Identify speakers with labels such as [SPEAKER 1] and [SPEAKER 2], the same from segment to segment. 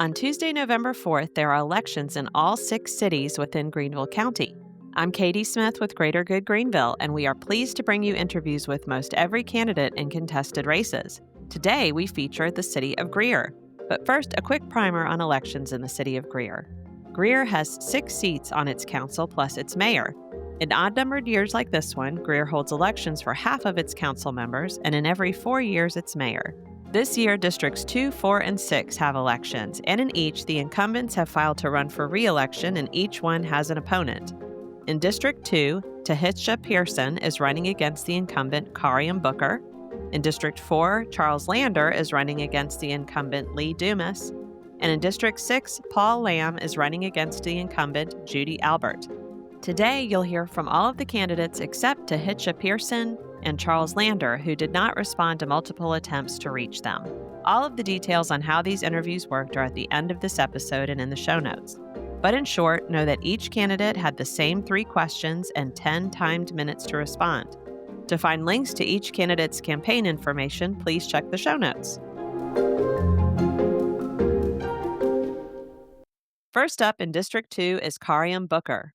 [SPEAKER 1] On Tuesday, November 4th, there are elections in all 6 cities within Greenville County. I'm Katie Smith with Greater Good Greenville, and we are pleased to bring you interviews with most every candidate in contested races. Today, we feature the city of Greer. But first, a quick primer on elections in the city of Greer. Greer has 6 seats on its council plus its mayor. In odd-numbered years like this one, Greer holds elections for half of its council members, and in every 4 years, its mayor. This year, Districts 2, 4, and 6 have elections, and in each, the incumbents have filed to run for re-election, and each one has an opponent. In District 2, Tahisha Pearson is running against the incumbent Karuiam Booker. In District 4, Charles Lander is running against the incumbent Lee Dumas. And in District 6, Paul Lamb is running against the incumbent Judy Albert. Today, you'll hear from all of the candidates except Tahisha Pearson and Charles Lander, who did not respond to multiple attempts to reach them. All of the details on how these interviews worked are at the end of this episode and in the show notes. But in short, know that each candidate had the same 3 questions and 10 timed minutes to respond. To find links to each candidate's campaign information, please check the show notes. First up in District 2 is Karuiam Booker.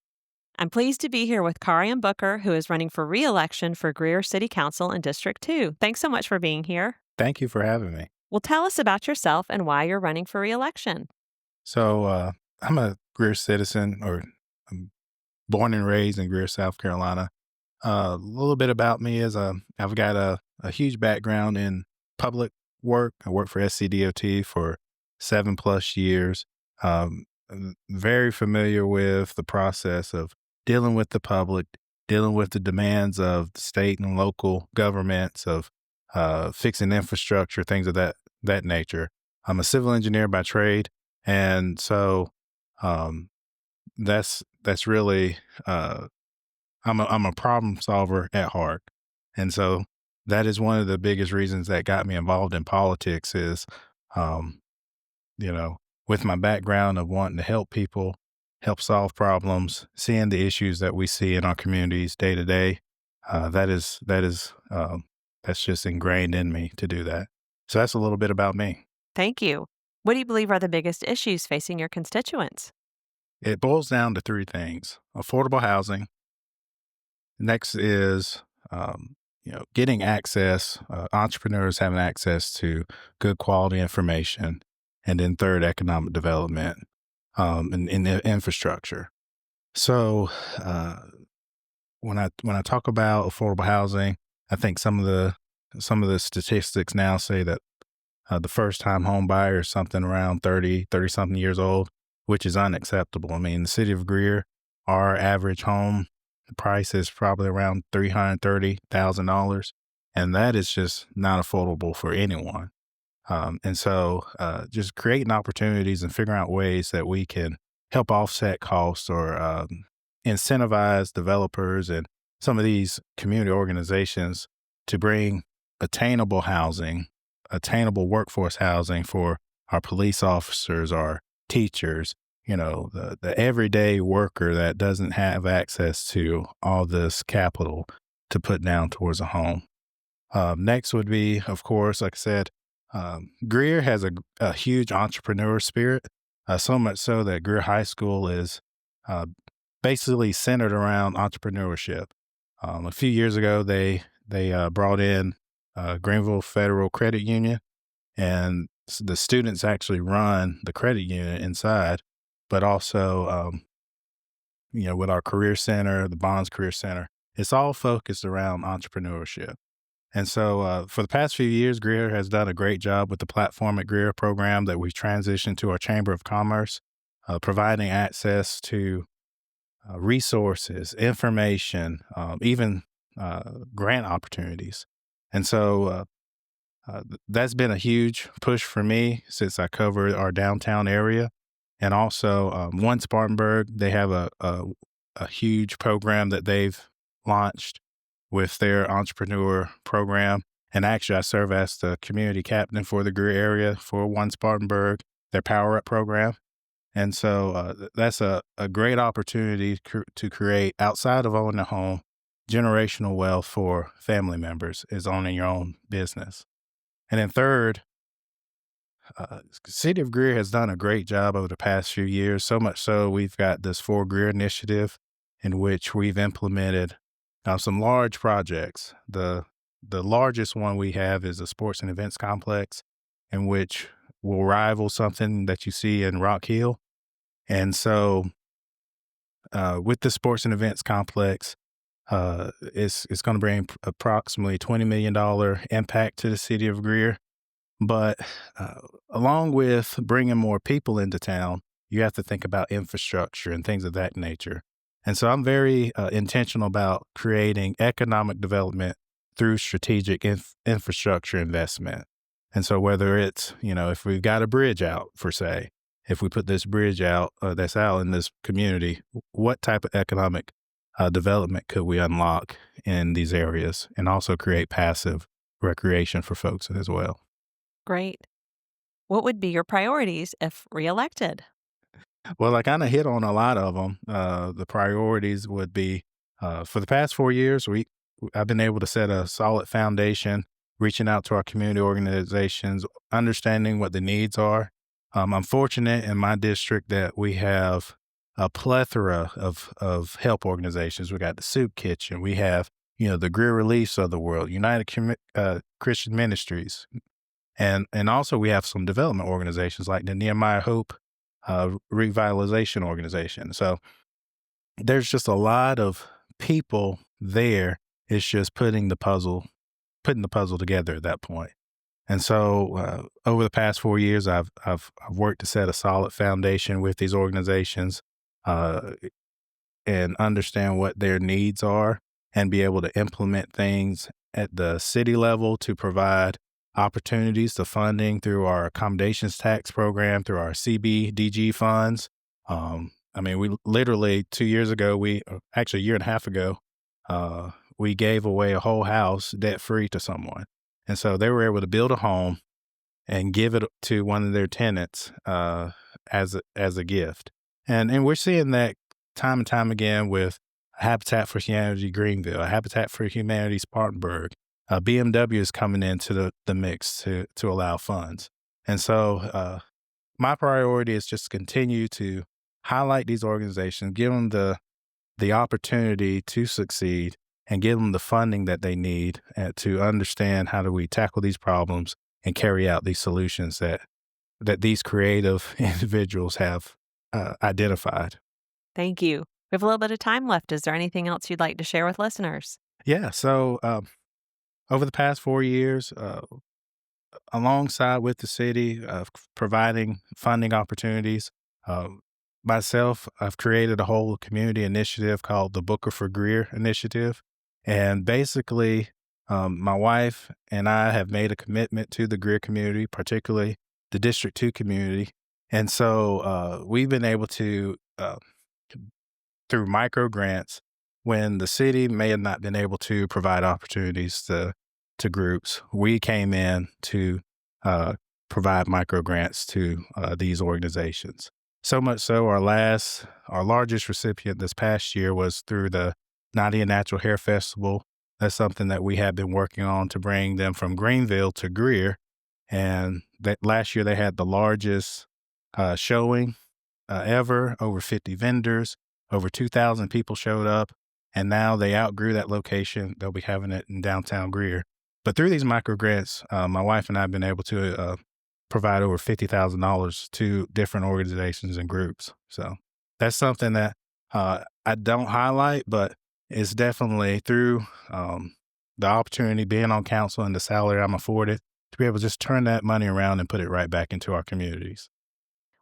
[SPEAKER 1] I'm pleased to be here with Karuiam Booker, who is running for re-election for Greer City Council in District 2. Thanks so much for being here.
[SPEAKER 2] Thank you for having me.
[SPEAKER 1] Well, tell us about yourself and why you're running for re-election.
[SPEAKER 2] So I'm a Greer citizen, or I'm born and raised in Greer, South Carolina. A little bit about me is I've got a huge background in public work. I worked for SCDOT for 7+ years. I'm very familiar with the process of dealing with the public, dealing with the demands of the state and local governments, of fixing infrastructure, things of that nature. I'm a civil engineer by trade, and so that's really I'm a problem solver at heart, and so that is one of the biggest reasons that got me involved in politics. Is with my background of wanting to help people, help solve problems, seeing the issues that we see in our communities day to day, that's just ingrained in me to do that. So that's a little bit about me.
[SPEAKER 1] Thank you. What do you believe are the biggest issues facing your constituents?
[SPEAKER 2] It boils down to 3 things: affordable housing. Next is, getting access, entrepreneurs having access to good quality information. And then third, economic development, and the infrastructure. So when I talk about affordable housing, I think some of the statistics now say that the first time home buyer is something around 30 something years old, which is unacceptable. I mean, in the city of Greer, our average home price is probably around $330,000, and that is just not affordable for anyone. And so just creating opportunities and figuring out ways that we can help offset costs, or incentivize developers and some of these community organizations to bring attainable housing, attainable workforce housing for our police officers, our teachers, the everyday worker that doesn't have access to all this capital to put down towards a home. Next would be, of course, like I said, Greer has a huge entrepreneur spirit, so much so that Greer High School is basically centered around entrepreneurship. A few years ago, they brought in Greenville Federal Credit Union, and the students actually run the credit union inside, but also, with our career center, the Bonds Career Center, it's all focused around entrepreneurship. And so for the past few years, Greer has done a great job with the Platform at Greer program that we've transitioned to our Chamber of Commerce, providing access to resources, information, even grant opportunities. And so that's been a huge push for me since I covered our downtown area. And also, One Spartanburg, they have a huge program that they've launched with their entrepreneur program. And actually, I serve as the community captain for the Greer area for One Spartanburg, their Power Up program. And so that's a great opportunity to create, outside of owning a home, generational wealth for family members, is owning your own business. And then third, City of Greer has done a great job over the past few years. So much so, we've got this For Greer initiative, in which we've implemented some large projects. The largest one we have is a sports and events complex, in which will rival something that you see in Rock Hill. And so, with the sports and events complex, it's going to bring approximately $20 million impact to the city of Greer. But along with bringing more people into town, you have to think about infrastructure and things of that nature. And so I'm very intentional about creating economic development through strategic infrastructure investment. And so whether it's, if we've got a bridge out, for say, if we put this bridge out that's out in this community, what type of economic development could we unlock in these areas and also create passive recreation for folks as well?
[SPEAKER 1] Great. What would be your priorities if reelected?
[SPEAKER 2] Well, I kind of hit on a lot of them. The priorities would be for the past 4 years, I've been able to set a solid foundation, reaching out to our community organizations, understanding what the needs are. I'm fortunate in my district that we have a plethora of help organizations. We got the Soup Kitchen. We have the Greer Reliefs of the world, United Christian Ministries, and also we have some development organizations like the Nehemiah Hope Revitalization Organization. So there's just a lot of people there. It's just putting the puzzle together at that point. And so over the past 4 years, I've worked to set a solid foundation with these organizations uh, and understand what their needs are and be able to implement things at the city level to provide opportunities to funding through our accommodations tax program, through our CBDG funds. We literally 2 years ago, actually a year and a half ago, we gave away a whole house debt free to someone. And so they were able to build a home and give it to one of their tenants as a gift. And we're seeing that time and time again with Habitat for Humanity Greenville, Habitat for Humanity Spartanburg. BMW is coming into the mix to allow funds. And so my priority is just continue to highlight these organizations, give them the opportunity to succeed, and give them the funding that they need to understand how do we tackle these problems and carry out these solutions that these creative individuals have identified.
[SPEAKER 1] Thank you. We have a little bit of time left. Is there anything else you'd like to share with listeners?
[SPEAKER 2] Yeah. So over the past 4 years, alongside with the city of providing funding opportunities, uh, myself, I've created a whole community initiative called the Booker for Greer Initiative. And basically, my wife and I have made a commitment to the Greer community, particularly the District 2 community. And so we've been able to, through micro grants, when the city may have not been able to provide opportunities to groups, we came in to provide micro grants to these organizations. So much so, our largest recipient this past year was through the Nadia Natural Hair Festival. That's something that we have been working on to bring them from Greenville to Greer. And that last year they had the largest showing ever, over 50 vendors, over 2,000 people showed up. And now they outgrew that location. They'll be having it in downtown Greer. But through these micro grants, my wife and I have been able to provide over $50,000 to different organizations and groups. So that's something that I don't highlight, but it's definitely through the opportunity being on council and the salary I'm afforded to be able to just turn that money around and put it right back into our communities.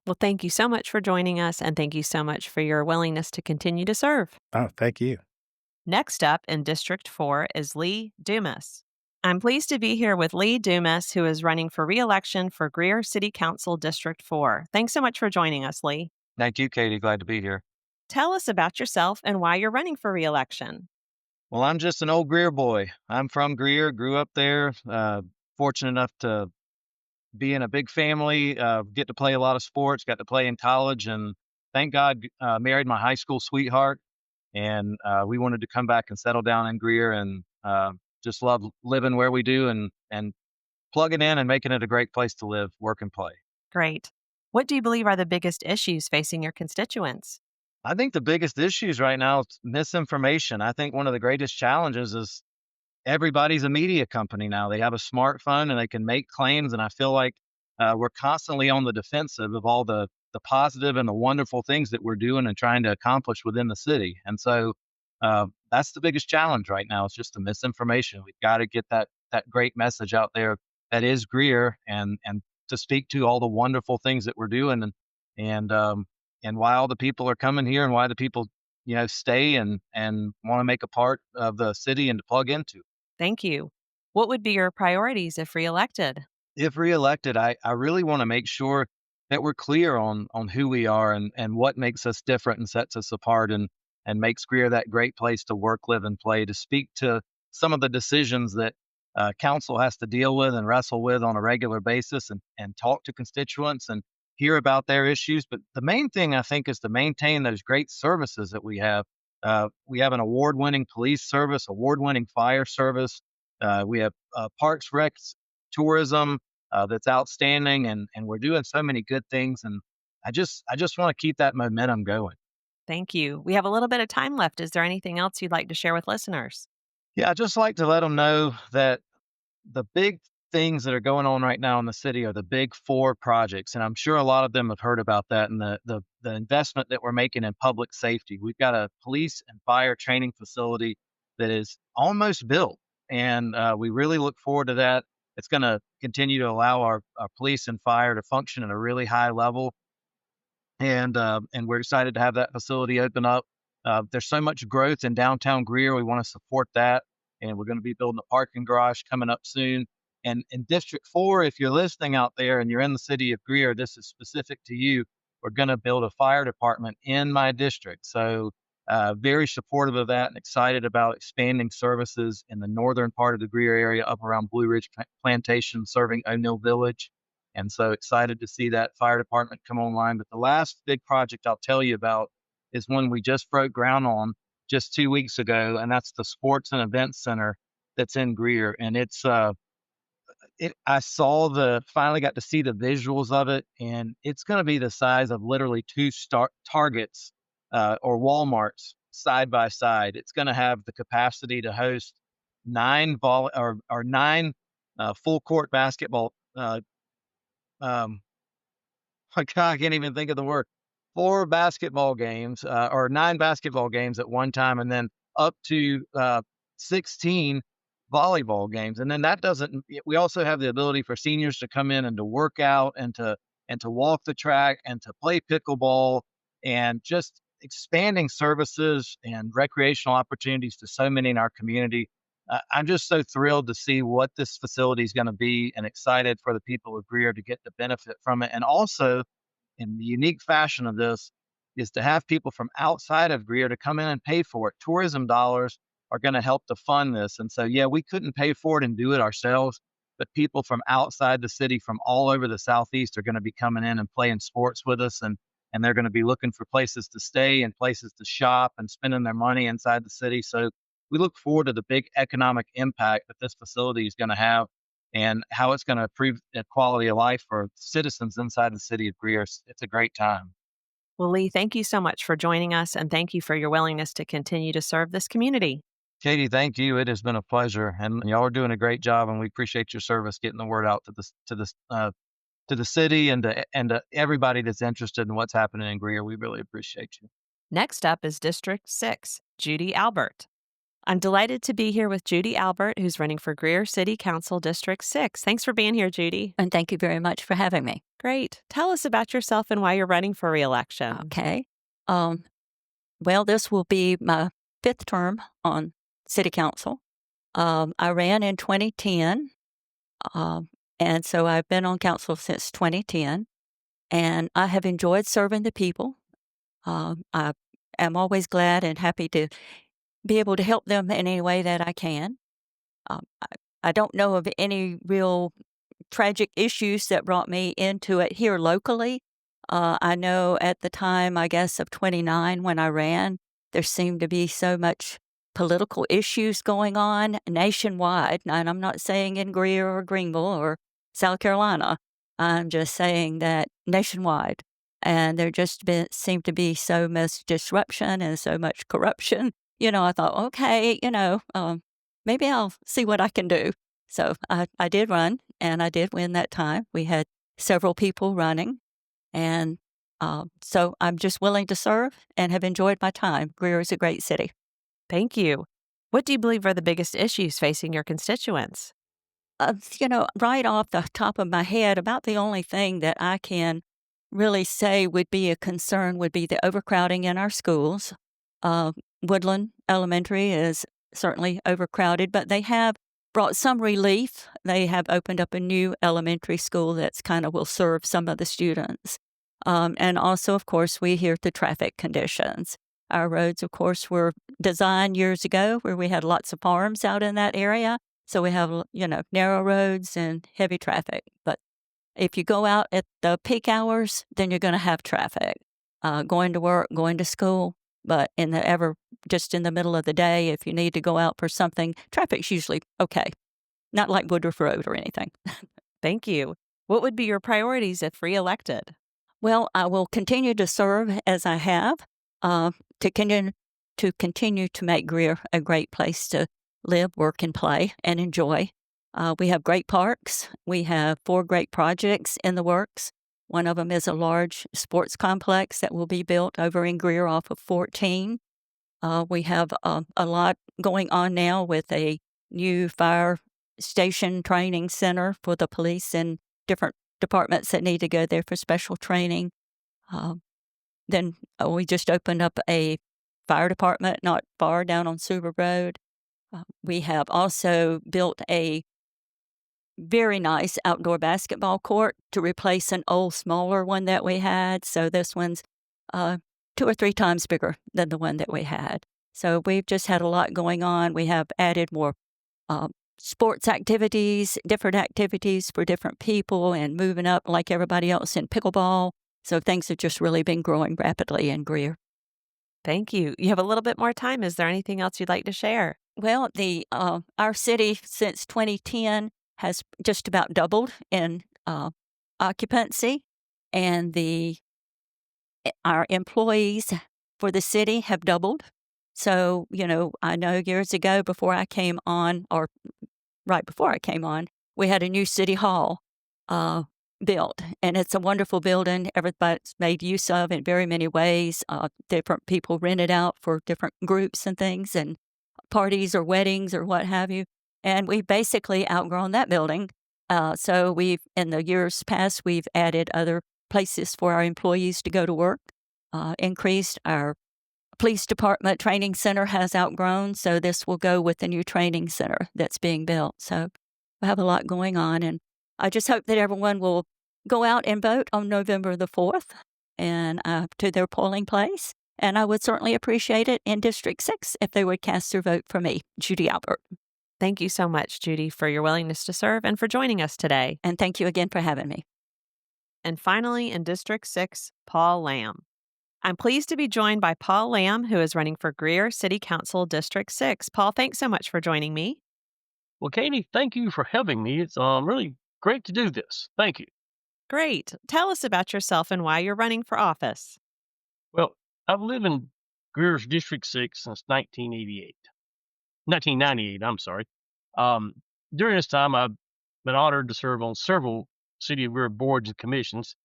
[SPEAKER 1] Well, thank you so much for joining us, and thank you so much for your willingness to continue to serve.
[SPEAKER 2] Oh, thank you.
[SPEAKER 1] Next up in District 4 is Lee Dumas. I'm pleased to be here with Lee Dumas, who is running for re-election for Greer City Council District 4. Thanks so much for joining us, Lee.
[SPEAKER 3] Thank you, Katie. Glad to be here.
[SPEAKER 1] Tell us about yourself and why you're running for re-election.
[SPEAKER 3] Well, I'm just an old Greer boy. I'm from Greer, grew up there, fortunate enough to be in a big family, get to play a lot of sports, got to play in college, and thank God married my high school sweetheart. And we wanted to come back and settle down in Greer and just love living where we do and plugging in and making it a great place to live, work, and play.
[SPEAKER 1] Great. What do you believe are the biggest issues facing your constituents?
[SPEAKER 3] I think the biggest issues right now is misinformation. I think one of the greatest challenges is everybody's a media company now. They have a smartphone and they can make claims, and I feel like we're constantly on the defensive of all the positive and the wonderful things that we're doing and trying to accomplish within the city. And so that's the biggest challenge right now. It's just the misinformation. We've got to get that great message out there that is Greer, and to speak to all the wonderful things that we're doing, and and why all the people are coming here, and why the people stay and want to make a part of the city and to plug into.
[SPEAKER 1] Thank you. What would be your priorities if reelected?
[SPEAKER 3] If reelected, I really want to make sure that we're clear on who we are, and what makes us different and sets us apart, and makes Greer that great place to work, live, and play. To speak to some of the decisions that council has to deal with and wrestle with on a regular basis, and talk to constituents and hear about their issues. But the main thing I think is to maintain those great services that we have. We have an award-winning police service, award-winning fire service. We have parks, recs, tourism that's outstanding, and we're doing so many good things. And I just want to keep that momentum going.
[SPEAKER 1] Thank you. We have a little bit of time left. Is there anything else you'd like to share with listeners?
[SPEAKER 3] Yeah, I just like to let them know that the big things that are going on right now in the city are the big four projects, and I'm sure a lot of them have heard about that, and the investment that we're making in public safety. We've got a police and fire training facility that is almost built, and we really look forward to that. It's going to continue to allow our police and fire to function at a really high level, and we're excited to have that facility open up. There's so much growth in downtown Greer. We want to support that, and we're going to be building a parking garage coming up soon. And in District 4, if you're listening out there and you're in the city of Greer, this is specific to you. We're going to build a fire department in my district. So, very supportive of that and excited about expanding services in the northern part of the Greer area up around Blue Ridge Plantation, serving O'Neill Village. And so excited to see that fire department come online. But the last big project I'll tell you about is one we just broke ground on just 2 weeks ago, and that's the Sports and Events Center that's in Greer. And I finally got to see the visuals of it, and it's going to be the size of literally two Targets or Walmarts side by side. It's going to have the capacity to host nine full court basketball. Um, I can't even think of the word. Four basketball games, or nine basketball games at one time, and then up to 16 volleyball games. And then that doesn't. We also have the ability for seniors to come in and to work out, and to walk the track, and to play pickleball, and just expanding services and recreational opportunities to so many in our community. I'm just so thrilled to see what this facility is going to be, and excited for the people of Greer to get the benefit from it. And also, in the unique fashion of this, is to have people from outside of Greer to come in and pay for it. Tourism dollars are going to help to fund this. And so, yeah, we couldn't pay for it and do it ourselves, but people from outside the city, from all over the Southeast, are going to be coming in and playing sports with us. And they're going to be looking for places to stay and places to shop and spending their money inside the city. So we look forward to the big economic impact that this facility is going to have, and how it's going to improve the quality of life for citizens inside the city of Greer. It's a great time.
[SPEAKER 1] Well, Lee, thank you so much for joining us, and thank you for your willingness to continue to serve this community.
[SPEAKER 3] Katie, thank you. It has been a pleasure, and y'all are doing a great job, and we appreciate your service getting the word out to the city, and to everybody that's interested in what's happening in Greer. We really appreciate you.
[SPEAKER 1] Next up is District 6, Judy Albert. I'm delighted to be here with Judy Albert, who's running for Greer City Council District 6. Thanks for being here, Judy.
[SPEAKER 4] And thank you very much for having me.
[SPEAKER 1] Great. Tell us about yourself and why you're running for reelection.
[SPEAKER 4] Okay. Well, this will be my 5th term on City Council. I ran in 2010, and so I've been on council since 2010, and I have enjoyed serving the people. I am always glad and happy to be able to help them in any way that I can. I don't know of any real tragic issues that brought me into it here locally. I know at the time, I guess, of 29 when I ran, there seemed to be so much political issues going on nationwide. And I'm not saying in Greer or Greenville or South Carolina. I'm just saying that nationwide. And there just seemed to be so much disruption and so much corruption. I thought, okay, maybe I'll see what I can do. So I did run, and I did win that time. We had several people running, and so I'm just willing to serve and have enjoyed my time. Greer is a great city.
[SPEAKER 1] Thank you. What do you believe are the biggest issues facing your constituents?
[SPEAKER 4] Right off the top of my head, about the only thing that I can really say would be a concern would be the overcrowding in our schools. Woodland Elementary is certainly overcrowded, but they have brought some relief. They have opened up a new elementary school that's kind of will serve some of the students. And also, of course, we hear the traffic conditions. Our roads, of course, were designed years ago where we had lots of farms out in that area. So we have, narrow roads and heavy traffic. But if you go out at the peak hours, then you're going to have traffic, going to work, going to school. But just in the middle of the day, if you need to go out for something, traffic's usually okay. Not like Woodruff Road or anything.
[SPEAKER 1] Thank you. What would be your priorities if reelected?
[SPEAKER 4] Well, I will continue to serve as I have, to continue to make Greer a great place to live, work, and play and enjoy. We have great parks. We have 4 great projects in the works. One of them is a large sports complex that will be built over in Greer off of 14. We have a lot going on now with a new fire station training center for the police and different departments that need to go there for special training. Then we just opened up a fire department not far down on Suber Road. We have also built a very nice outdoor basketball court to replace an old, smaller one that we had. So this one's 2 or 3 times bigger than the one that we had. So we've just had a lot going on. We have added more sports activities, different activities for different people, and moving up like everybody else in pickleball. So things have just really been growing rapidly in Greer.
[SPEAKER 1] Thank you. You have a little bit more time. Is there anything else you'd like to share?
[SPEAKER 4] Well, our city since 2010 has just about doubled in occupancy, and our employees for the city have doubled. So, I know years ago before I came on, or right before I came on, we had a new city hall built, and it's a wonderful building. Everybody's made use of in very many ways. Different people rent it out for different groups and things, and parties or weddings or what have you. And we basically outgrown that building. So in the years past, we've added other places for our employees to go to work, increased our police department training center has outgrown. So this will go with the new training center that's being built. So we have a lot going on. And I just hope that everyone will go out and vote on November the 4th and to their polling place. And I would certainly appreciate it in District 6 if they would cast their vote for me, Judy Albert.
[SPEAKER 1] Thank you so much, Judy, for your willingness to serve and for joining us today.
[SPEAKER 4] And thank you again for having me.
[SPEAKER 1] And finally, in District 6, Paul Lamb. I'm pleased to be joined by Paul Lamb, who is running for Greer City Council District 6. Paul, thanks so much for joining me.
[SPEAKER 5] Well, Katie, thank you for having me. It's really great to do this. Thank you.
[SPEAKER 1] Great. Tell us about yourself and why you're running for office.
[SPEAKER 5] Well, I've lived in Greer's District 6 since 1998, I'm sorry. During this time, I've been honored to serve on several City of Greer boards and commissions,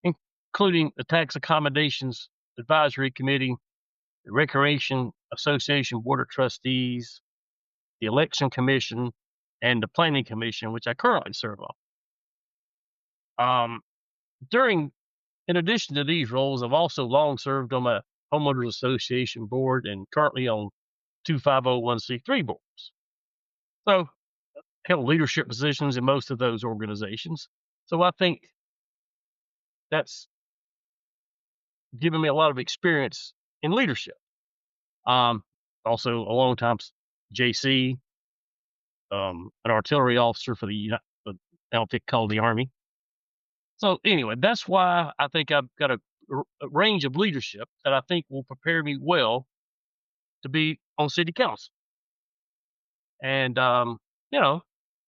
[SPEAKER 5] including the Tax Accommodations Advisory Committee, the Recreation Association Board of Trustees, the Election Commission, and the Planning Commission, which I currently serve on. In addition to these roles, I've also long served on my Homeowners Association board and currently on 2 501c3 boards. So, held leadership positions in most of those organizations. So I think that's given me a lot of experience in leadership. Also a long time JC, an artillery officer for the outfit called the Army. So anyway, that's why I think I've got a range of leadership that I think will prepare me well to be on city council. And,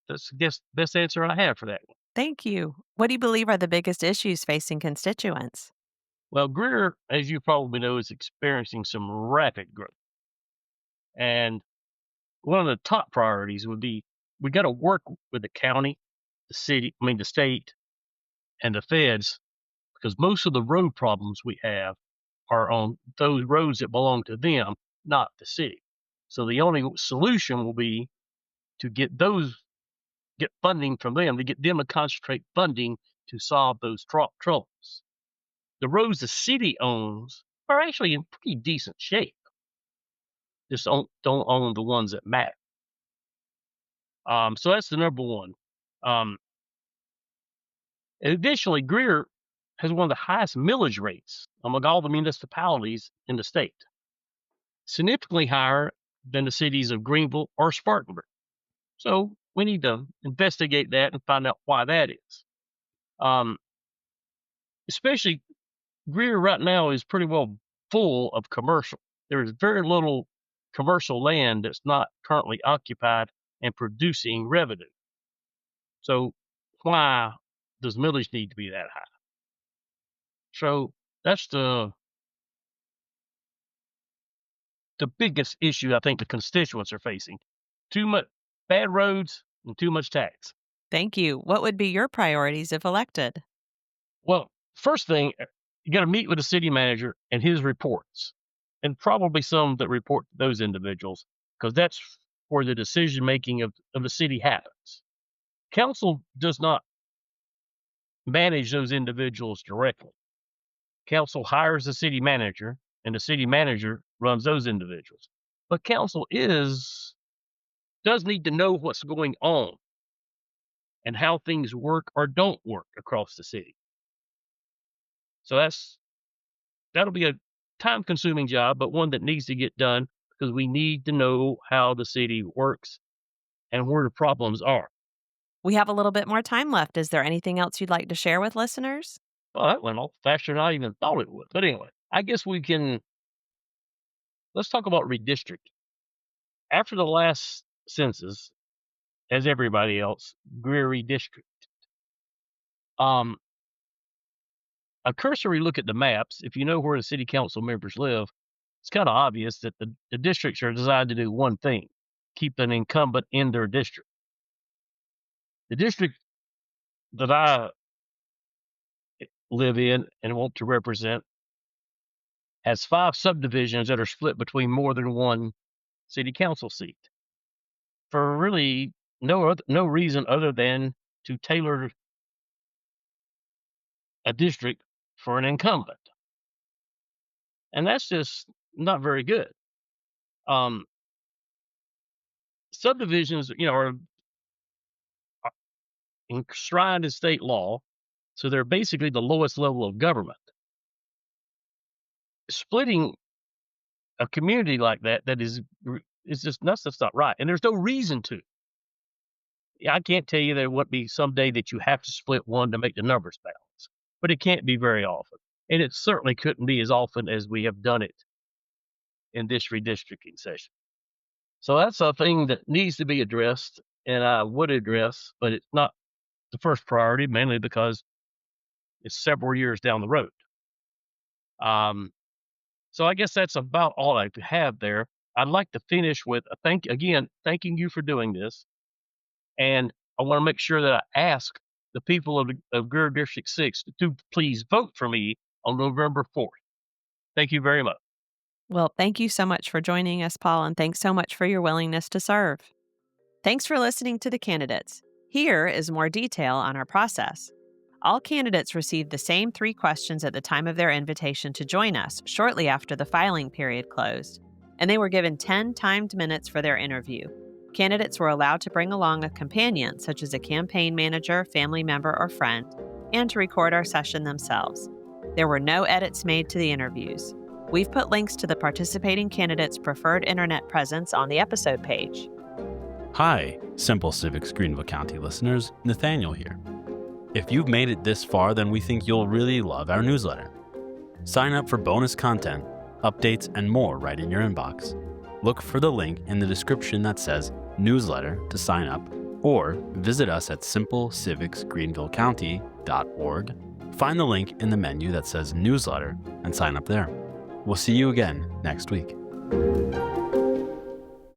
[SPEAKER 5] that's, I guess, the best answer I have for that one.
[SPEAKER 1] Thank you. What do you believe are the biggest issues facing constituents?
[SPEAKER 5] Well, Greer, as you probably know, is experiencing some rapid growth. And one of the top priorities would be we got to work with the county, the state, and the feds, because most of the road problems we have are on those roads that belong to them, not the city. So the only solution will be to get funding from them, to get them to concentrate funding to solve those troubles. The roads the city owns are actually in pretty decent shape. Just don't own the ones that matter. So that's the number one. Additionally, Greer has one of the highest millage rates among all the municipalities in the state, significantly higher than the cities of Greenville or Spartanburg. So we need to investigate that and find out why that is. Especially Greer right now is pretty well full of commercial. There is very little commercial land that's not currently occupied and producing revenue. So why does millage need to be that high? So that's the biggest issue I think the constituents are facing. Too much bad roads and too much tax.
[SPEAKER 1] Thank you. What would be your priorities if elected?
[SPEAKER 5] Well, first thing, you got to meet with the city manager and his reports, and probably some that report to those individuals, because that's where the decision making of the city happens. Council does not manage those individuals directly. Council hires the city manager, and the city manager runs those individuals. But council does need to know what's going on and how things work or don't work across the city. So that'll be a time-consuming job, but one that needs to get done because we need to know how the city works and where the problems are.
[SPEAKER 1] We have a little bit more time left. Is there anything else you'd like to share with listeners?
[SPEAKER 5] Well, that went off faster than I even thought it would. But anyway, I guess let's talk about redistricting. After the last census, as everybody else, Greer redistricted. A cursory look at the maps, if you know where the city council members live, it's kind of obvious that the districts are designed to do one thing: keep an incumbent in their district. The district that I live in and want to represent has 5 subdivisions that are split between more than one city council seat for really no reason other than to tailor a district for an incumbent. And that's just not very good. Subdivisions, are enshrined in state law, so they're basically the lowest level of government. Splitting a community like that is just nuts. That's not right, and there's no reason to. I can't tell you there won't be someday that you have to split one to make the numbers balance, but it can't be very often, and it certainly couldn't be as often as we have done it in this redistricting session. So that's a thing that needs to be addressed, and I would address, but it's not the first priority, mainly because it's several years down the road. So I guess that's about all I have there. I'd like to finish with thanking you for doing this. And I want to make sure that I ask the people of Greer District 6 to please vote for me on November 4th. Thank you very much.
[SPEAKER 1] Well, thank you so much for joining us, Paul, and thanks so much for your willingness to serve. Thanks for listening to the candidates. Here is more detail on our process. All candidates received the same 3 questions at the time of their invitation to join us shortly after the filing period closed, and they were given 10 timed minutes for their interview. Candidates were allowed to bring along a companion, such as a campaign manager, family member, or friend, and to record our session themselves. There were no edits made to the interviews. We've put links to the participating candidates' preferred internet presence on the episode page.
[SPEAKER 6] Hi, Simple Civics Greenville County listeners, Nathaniel here. If you've made it this far, then we think you'll really love our newsletter. Sign up for bonus content, updates, and more right in your inbox. Look for the link in the description that says newsletter to sign up, or visit us at simplecivicgreenvillecounty.org. Find the link in the menu that says newsletter and sign up there. We'll see you again next week.